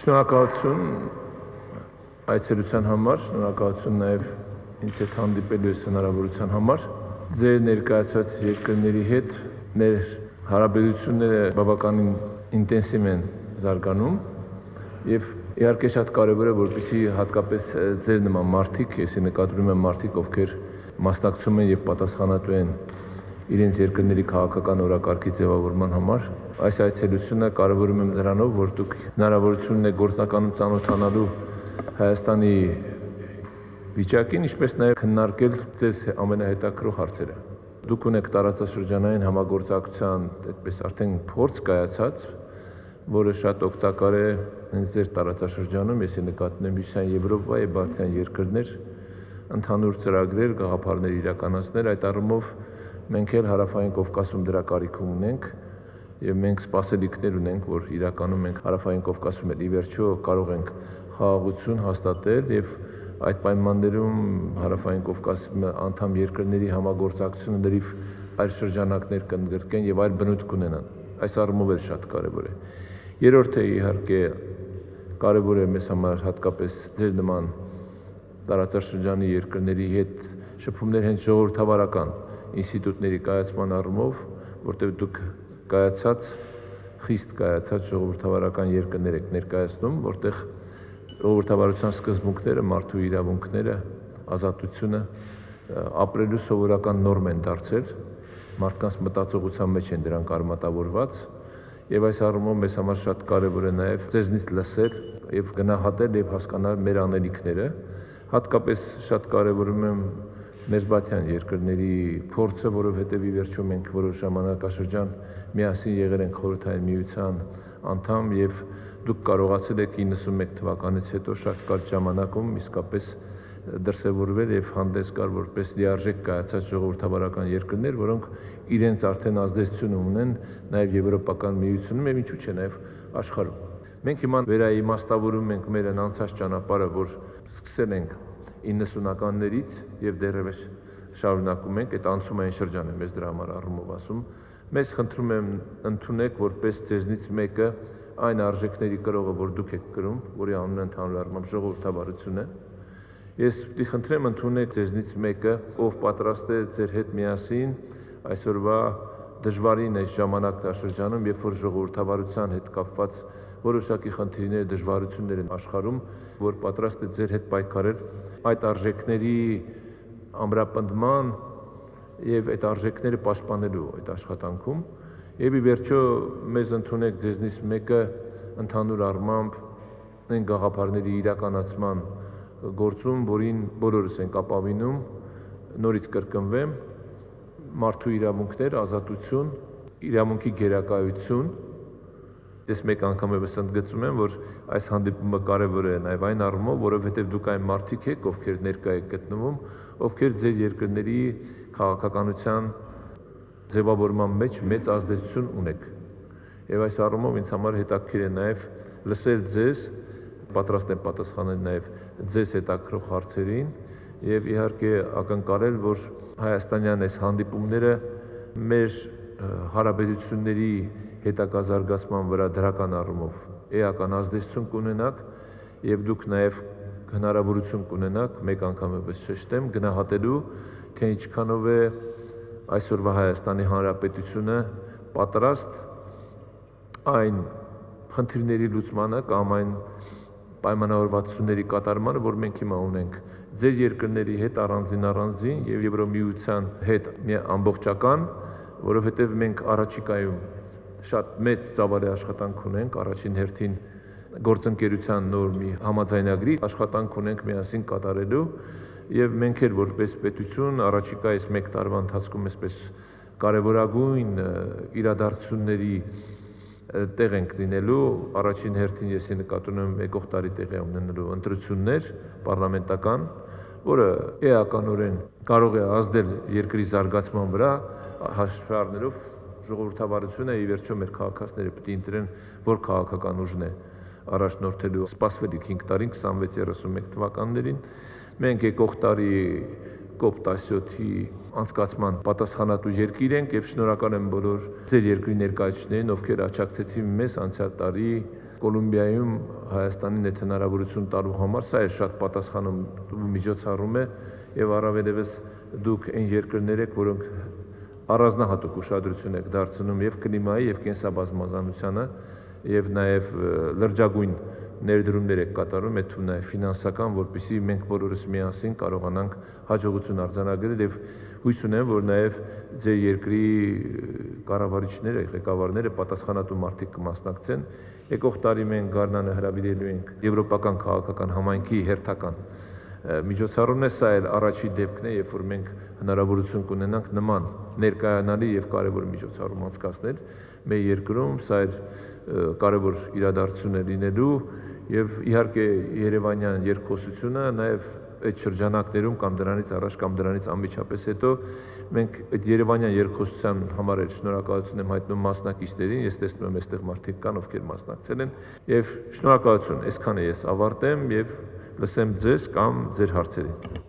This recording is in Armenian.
Շնորհակալություն այցելության համար, շնորհակալություն նաև ինձ հետ հանդիպելու այս հնարավորության համար։ Ձեր ներկայացված երկրների հետ մեր հարաբերությունները բավականին ինտենսիվ են զարգանում եւ իհարկե շատ կարեւոր է, որպեսզի հատկապես ձեր նման մարդիկ, եսի նկատում եմ մարդիկ, ովքեր մասնակցում են եւ պատասխանատու են իրենց երկրների քաղաքական օրակարգի ձևավորման համար, այս այցելությունը կարևորում եմ նրանով, որ դուք հնարավորություն ունեք գործնականում ծանոթանալու Հայաստանի վիճակին, ինչպես նաև քննարկել ձեզ ամենահետաքրքրող հարցերը։ Դուք ունեք տարածաշրջանային համագործակցության այդպես արդեն փորձ կայացած, որը շատ օգտակար է հենց ձեր տարածաշրջանում, եսի նկատում եմ Հյուսիսային Եվրոպա եւ Բալթյան երկրներ, ընդհանուր ծրագրեր, գաղափարներ իրականացնել, այդ առումով մենք էլ Հարավային Կովկասում դրա կարիք ունենք եւ մենք սպասելիքներ ունենք, որ իրականում մենք Հարավային Կովկասում էլ ի վերջո կարող ենք խաղաղություն հաստատել եւ այդ պայմաններում Հարավային Կովկասի անդամ երկրների համագործակցությունը լրիվ այլ շրջանակներ կընդգրկեն եւ այլ բնույթ կունենան։ Այս առումով էլ շատ կարեւոր է։ Երրորդը իհարկե կարեւոր է մեզ համար հատկապես ձեր նման տարածաշրջանի երկրների հետ շփումներ հենց ժողովրդավարական ինստիտուտների կայացման առումով, որտեղ դուք խիստ կայացած ժողովրդավարական երկրներ եք ներկայացնում, որտեղ ժողովրդավարության սկզբունքները, մարդու իրավունքները, ազատությունը ապրելու սովորական նորմ են դարձել, մարդկանց մտածողության մեջ են դրանք արմատավորված եւ այս առումով մեզ համար շատ կարեւոր է նաեւ ձեզնից լսել եւ գնահատել եւ հասկանալ մեր անելիքները, հատկապես շատ կարեւորում եմ Մերձբալթյան երկրների փորձը, որովհետեւ ի վերջո մենք որոշ ժամանակաշրջան միասին եղել ենք Խորհրդային Միության անդամ եւ դուք կարողացել եք 91 թվականից հետո շատ կարճ ժամանակում իսկապես դրսևորվել եւ հանդես գալ որպես լիարժեք կայացած ժողովրդավարական երկրներ, որոնք իրենց արդեն ազդեցություն ունեն նաեւ Եվրոպական Միությունում եւ ինչու՞ չէ նաեւ աշխարհում։ Մենք հիմա վերաիմաստավորում ենք մեր անցած ճանապարհը, որ սկսել ենք 90-ականներից եւ դեռևս շարունակում ենք, այդ անցումային շրջան է մեզ դրա համար առումով ասում։ Մեզ խնդրում եմ ընդունեք որպես ձեզնից մեկը այն արժեքների կրողը, որ դուք եք կրում, որի անունը ընդհանուր առմամբ ժողովրդավարություն է։ Ես պիտի խնդրեմ ընդունեք ձեզնից մեկը, ով պատրաստ է ձեր հետ միասին այսօրվա դժվարին այս ժամանակաշրջանում, երբ որ ժողովրդավարության հետ կապված որոշակի խնդիրներ, դժվարություններ են աշխարհում, որ պատրաստ է ձեր հետ պայքարել այդ արժեքների ամրապնդման եւ այդ արժեքները պաշտպանելու այդ աշխատանքում եւ ի վերջո մեզ ընդունեք ձեզնից մեկը ընդհանուր առմամբ այն գաղափարների իրականացման գործում, որին բոլորս ենք ապավինում, նորից կրկնվեմ, մարդու իրավունքներ, ազատություն, իրավունքի գերակայություն։ Ես մեկ անգամ եւս ընդգծում եմ, որ այս հանդիպումը կարեւոր է նաեւ այն առումով, որովհետեւ դուք այն մարդիկ եք, ովքեր ներկա եք գտնվում, ովքեր ձեր երկրների քաղաքականության ձևավորման մեջ մեծ ազդեցություն ունեք։ Եվ այս առումով ինձ համար հետաքրքիր է նաեւ լսել ձեզ, պատրաստ եմ պատասխանել նաեւ ձեզ հետաքրող հարցերին եւ իհարկե ակնկալել, որ հայաստանյան այս հանդիպումները մեր հարաբերությունների հետագա զարգացման վրա դրական առումով էական ազդեցություն կունենաք եւ դուք նաեւ հնարավորություն կունենաք մեկ անգամ եւս շեշտեմ գնահատելու թե ինչքանով է այսօրվա Հայաստանի Հանրապետությունը պատրաստ այն խնդիրների լուծմանը կամ այն պայմանավորվածությունների կատարմանը, որ մենք հիմա ունենք ձեր երկրների հետ առանձին եւ Եվրոմիության հետ ամբողջական, որովհետեւ մենք առաջիկայում շատ մեծ ծավալի աշխատանք ունենք, առաջին հերթին գործընկերության նոր մի համաձայնագրի աշխատանք ունենք միասին կատարելու եւ մենք էլ որպես պետություն առաջիկա այս 1 տարվա ընթացքում այսպես կարեւորագույն իրադարձությունների տեղ ենք լինելու, առաջին հերթին եսի նկատում եմ եկող տարի տեղի ունենալու ընտրություններ պարլամենտական, որը էականորեն կարող է ազդել երկրի զարգացման վրա, հաշվի առնելով ժողովրդավարությունը ի վերջո մեր քաղաքացիները պիտի ընտրեն, որ քաղաքական ուժն է առաջնորդելու սպասվելիք 5 տարին 26-31 թվականներին։ Մենք եկող տարի COP17-ի անցկացման պատասխանատու երկիր ենք եւ շնորհակալ եմ բոլոր ձեր երկրի ներկայացուցիչներին, ովքեր աջակցեցին մեզ անցյալ տարի Կոլումբիայում Հայաստանին այդ հնարավորություն տալու համար սա է շատ պատասխանում միջոցառում է եւ առավելևս դուք այն երկրներ եք, որոնք առանձնահատուկ ուշադրություն եք դարձնում եւ կլիմայի եւ կենսաբազմազանությանը եւ նաեւ լրջագույն ներդրումներ եք կատարում, այդ թվում նաեւ ֆինանսական, որպեսզի մենք բոլորս միասին կարողանանք հաջողություն արձանագրել եւ հույս ունեմ, որ նաեւ ձեր երկրի կառավարիչները, ղեկավարները պատասխանատու մարդիկ կմասնակցեն։ Եկող տարի մենք Գառնանը հրավիրելու ենք եվրոպական քաղաքական համայնքի հերթական միջոցառումն է, սա էլ առաջի դեպքն է, երբ որ մենք հնարավորություն կունենանք նման ներկայանալի եւ կարեւոր միջոցառում անցկացնել մեր երկրում, սա էլ կարևոր իրադարձություն է լինելու եւ իհարկե Երևանյան երկխոսությունը նաեւ այդ շրջանակներում կամ դրանից առաջ կամ դրանից անմիջապես հետո մենք այդ Երևանյան երկխոսության համար էլ շնորհակալություն եմ հայտնում մասնակիցներին, ես տեսնում եմ այստեղ մարդիկ կան, ովքեր մասնակցել են եւ շնորհակալություն, այսքանը ես ավարտեմ եւ լսեմ ձեզ կամ ձեր հարցերին։